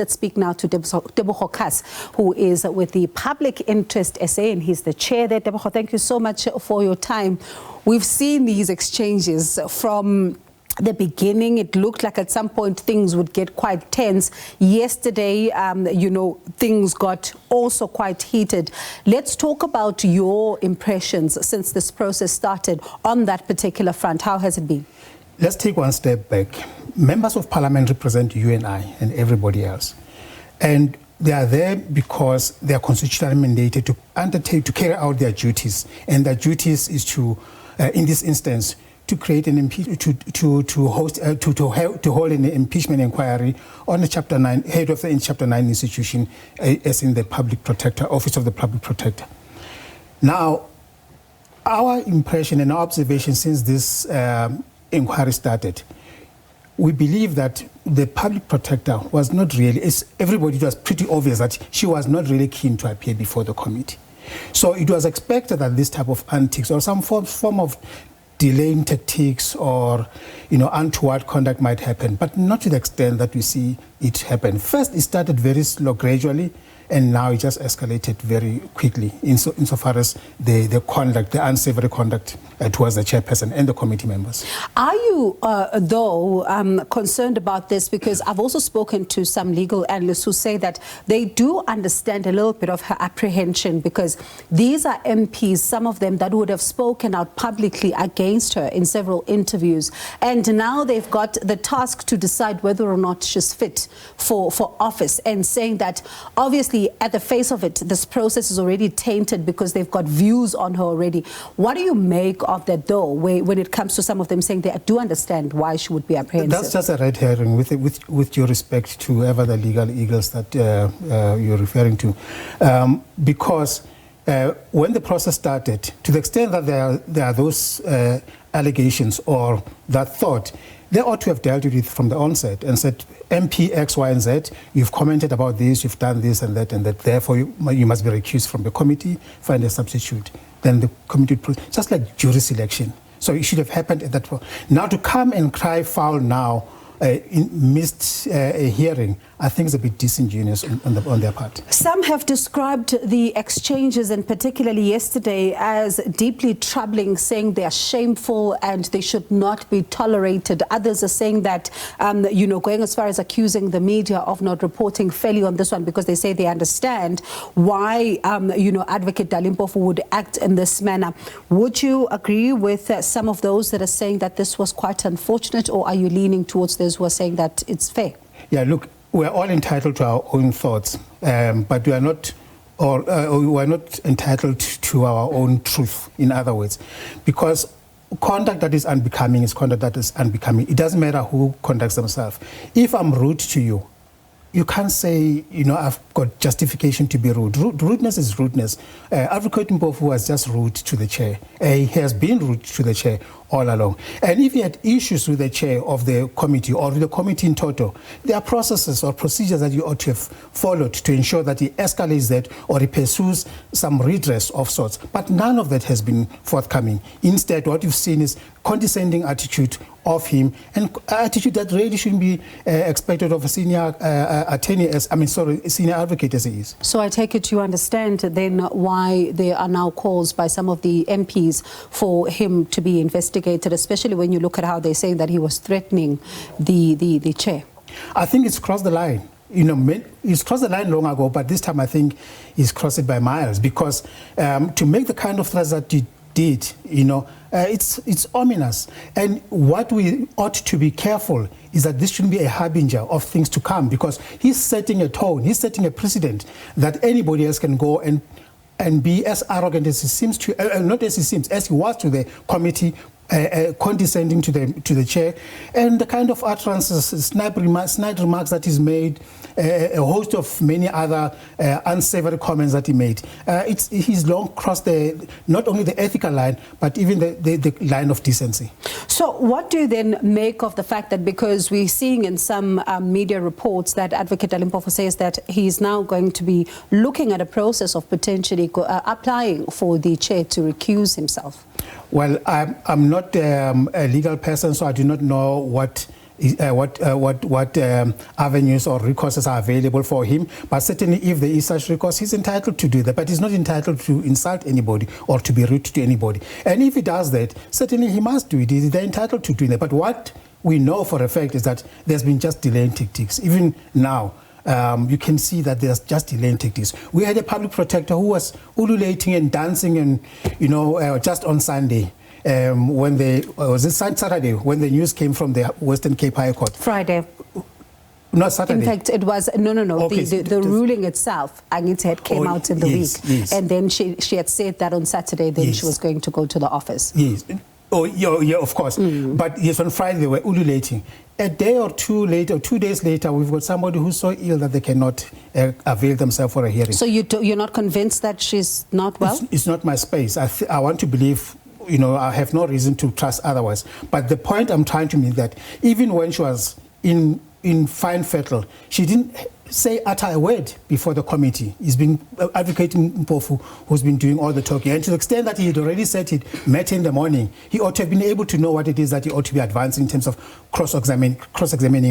Let's speak now to Tebogo Khaas, who is with the Public Interest SA, and he's the chair there. Tebogo, thank you so much for your time. We've seen these exchanges from the beginning. It looked like at some point things would get quite tense. Yesterday, things got also quite heated. Let's talk about your impressions since this process started on that particular front. How has it been? Let's take one step back. Members of Parliament represent you and I and everybody else. And they are there because they are constitutionally mandated to undertake, to carry out their duties. And their duties is to, in this instance, to create an to hold an impeachment inquiry on the Chapter 9, head of the Chapter 9 institution, as in the Public Protector, Office of the Public Protector. Now, our impression and our observation since this inquiry started, we believe that the Public Protector was not really, everybody, it was pretty obvious that she was not really keen to appear before the committee. So it was expected that this type of antics or some form of delaying tactics or untoward conduct might happen, but not to the extent that we see it happen. First, it started very slow, gradually, and now it just escalated very quickly insofar as the conduct, the unsavory conduct towards the chairperson and the committee members. Are you, concerned about this? Because I've also spoken to some legal analysts who say that they do understand a little bit of her apprehension, because these are MPs, some of them that would have spoken out publicly against her in several interviews. And now they've got the task to decide whether or not she's fit for office, and saying that obviously at the face of it, this process is already tainted because they've got views on her already. What do you make of that, though, when it comes to some of them saying they do understand why she would be apprehensive? That's just a red herring, with due respect to whoever the legal eagles that you're referring to. Because when the process started, to the extent that there are those allegations or that thought, they ought to have dealt with it from the onset and said, MP X, Y, and Z, you've commented about this, you've done this and that, therefore you must be recused from the committee, find a substitute. Then the committee, just like jury selection. So it should have happened at that point. Now to come and cry foul now, missed a hearing, I think is a bit disingenuous on their part. Some have described the exchanges, and particularly yesterday, as deeply troubling, saying they are shameful and they should not be tolerated. Others are saying that, going as far as accusing the media of not reporting fairly on this one, because they say they understand why, Advocate Dali Mpofu would act in this manner. Would you agree with some of those that are saying that this was quite unfortunate, or are you leaning towards those who are saying that it's fair? Yeah, look, we're all entitled to our own thoughts, but we are not, we are not entitled to our own truth, in other words, because conduct that is unbecoming is conduct that is unbecoming. It doesn't matter who conducts themselves. If I'm rude to you, you can't say, I've got justification to be rude. Rudeness is rudeness. Advocate Mpofu was just rude to the chair. He has been rude to the chair all along. And if he had issues with the chair of the committee or with the committee in total, there are processes or procedures that you ought to have followed to ensure that he escalates that or he pursues some redress of sorts. But none of that has been forthcoming. Instead, what you've seen is condescending attitude of him, and attitude that really shouldn't be expected of a senior senior advocate as he is. So I take it you understand then why there are now calls by some of the MPs for him to be investigated, especially when you look at how they're saying that he was threatening the chair. I think it's crossed the line. He's crossed the line long ago, but this time I think he's crossed it by miles, because to make the kind of threats that you did, it's ominous. And what we ought to be careful is that this shouldn't be a harbinger of things to come, because he's setting a tone, he's setting a precedent that anybody else can go and be as arrogant as he seems to, not as he seems, as he was to the committee, condescending to the chair, and the kind of utterances, snide remarks that he's made, a host of many other unsavory comments that he made. He's long crossed not only the ethical line, but even the line of decency. So what do you then make of the fact that, because we're seeing in some media reports that Advocate Dali Mpofu says that he's now going to be looking at a process of potentially applying for the chair to recuse himself? Well, I'm not a legal person, so I do not know what avenues or recourses are available for him. But certainly if there is such recourse, he's entitled to do that. But he's not entitled to insult anybody or to be rude to anybody. And if he does that, certainly he must do it. They're entitled to doing that. But what we know for a fact is that there's been just delaying tactics. Even now, you can see that there's just delaying tactics. We had a public protector who was ululating and dancing and, just on Sunday. Was it Saturday when the news came from the Western Cape High Court? Friday. Not Saturday. In fact, it was, no. Okay, the ruling itself, Agit came out in the week. Yes. And then she had said that on Saturday, then she was going to go to the office. Yes. Oh, yeah, of course. But yes, on Friday they were ululating. A day or two later, 2 days later, we've got somebody who's so ill that they cannot avail themselves for a hearing. So you're not convinced that she's not well? It's not my space. I want to believe, I have no reason to trust otherwise. But the point I'm trying to make that even when she was in fine fettle, she didn't utter a word before the committee. He's been advocating Mpofu, who's been doing all the talking. And to the extent that he had already said he'd met in the morning, he ought to have been able to know what it is that he ought to be advancing in terms of cross-examining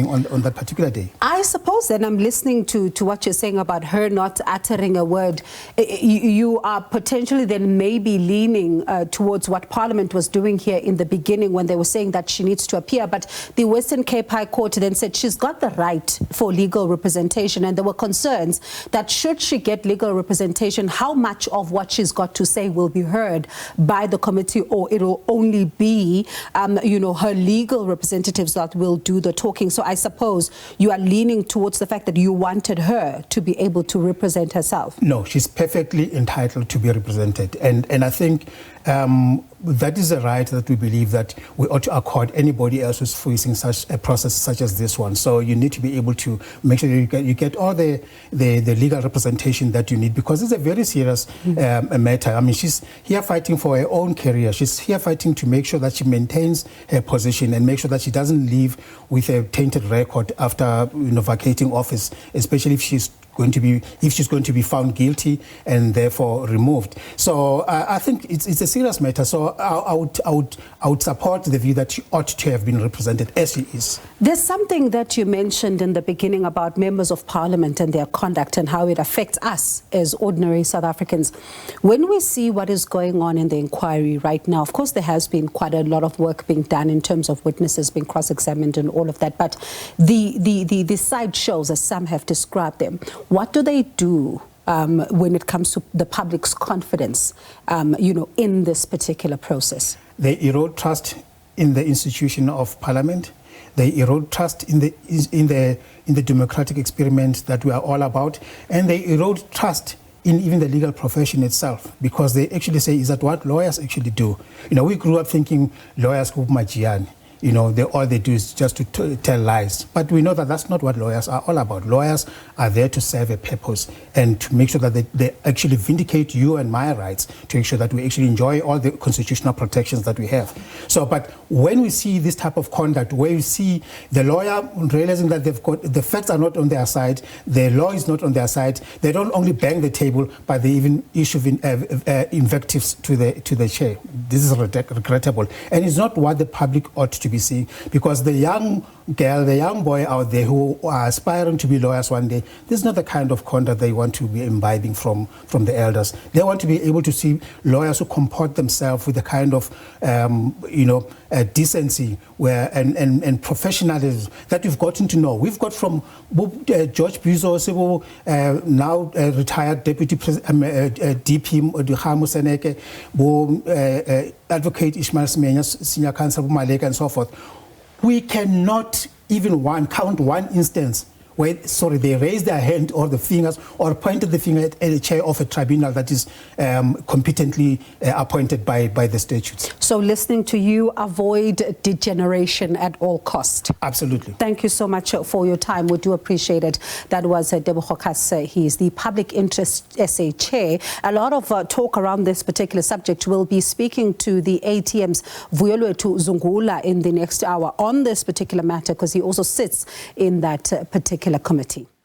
on that particular day. I suppose, and I'm listening to what you're saying about her not uttering a word, you are potentially then maybe leaning towards what Parliament was doing here in the beginning when they were saying that she needs to appear. But the Western Cape High Court then said she's got the right for legal representation. And there were concerns that should she get legal representation, how much of what she's got to say will be heard by the committee, or it will only be, her legal representatives that will do the talking. So I suppose you are leaning towards the fact that you wanted her to be able to represent herself. No, she's perfectly entitled to be represented. And I think that is a right that we believe that we ought to accord anybody else who's facing such a process such as this one. So you need to be able to make sure you get all the legal representation that you need, because it's a very serious matter. I mean, she's here fighting for her own career. She's here fighting to make sure that she maintains her position and make sure that she doesn't leave with a tainted record after vacating office, especially if she's going to be found guilty and therefore removed. So I think it's a serious matter. So I would support the view that she ought to have been represented as she is. There's something that you mentioned in the beginning about members of Parliament and their conduct and how it affects us as ordinary South Africans. When we see what is going on in the inquiry right now, of course there has been quite a lot of work being done in terms of witnesses being cross-examined and all of that, but the side shows, as some have described them, what do they do when it comes to the public's confidence, in this particular process? They erode trust in the institution of Parliament. They erode trust in the democratic experiment that we are all about, and they erode trust in even the legal profession itself, because they actually say, is that what lawyers actually do? We grew up thinking lawyers who magian. All they do is just to tell lies. But we know that that's not what lawyers are all about. Lawyers are there to serve a purpose and to make sure that they actually vindicate you and my rights, to make sure that we actually enjoy all the constitutional protections that we have. So, but when we see this type of conduct, where you see the lawyer realizing that the facts are not on their side, the law is not on their side, they don't only bang the table, but they even issue invectives to the chair. This is regrettable. And it's not what the public ought to be seeing, because the young girl, the young boy out there who are aspiring to be lawyers one day, this is not the kind of conduct they want to be imbibing from the elders. They want to be able to see lawyers who comport themselves with the kind of decency and professionalism that we've gotten to know. We've got from George Busisiwe, now retired Deputy DP Seneke, Advocate Ishmael Smenya, Senior Counsel Maleka, and so forth. We cannot even count one instance where, they raised their hand or the fingers or pointed the finger at the chair of a tribunal that is competently appointed by the statutes. So listening to you, avoid degeneration at all cost. Absolutely. Thank you so much for your time. We do appreciate it. That was Tebogo Khaas. He is the Public Interest SA Chair. A lot of talk around this particular subject. We'll be speaking to the ATM's Vuyelwethu Zungula in the next hour on this particular matter, because he also sits in that particular committee.